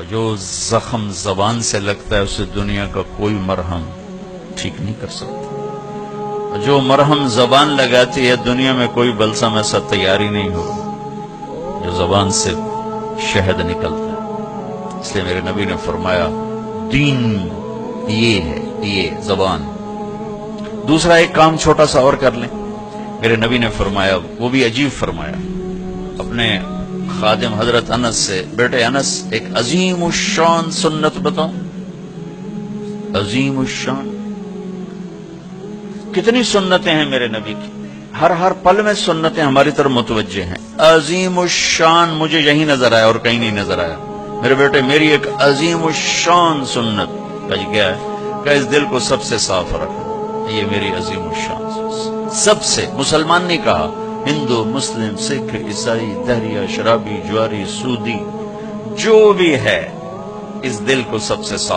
جو زخم زبان سے لگتا ہے اسے دنیا کا کوئی مرہم ٹھیک نہیں کر سکتا. جو مرہم زبان لگاتی ہے دنیا میں کوئی بلسم ایسا تیار ہی نہیں ہوگا جو زبان سے شہد نکلتا ہے. اس لیے میرے نبی نے فرمایا دین یہ ہے، یہ زبان. دوسرا ایک کام چھوٹا سا اور کر لیں. میرے نبی نے فرمایا، وہ بھی عجیب فرمایا، اپنے خادم حضرت انس سے، بیٹے انس ایک عظیم الشان سنت بتاؤ. عظیم الشان کتنی سنتیں ہیں میرے نبی کی، ہر پل میں سنتیں ہماری طرف متوجہ ہیں. عظیم الشان مجھے یہی نظر آیا اور کہیں نہیں نظر آیا. میرے بیٹے میری ایک عظیم الشان سنت کیا ہے کہ اس دل کو سب سے صاف رکھنا. یہ میری عظیم الشان سب سے. مسلمان نہیں کہا، ہندو، مسلم، سکھ، عیسائی، دہریہ، شرابی، جواری، سودی، جو بھی ہے اس دل کو سب سے صاف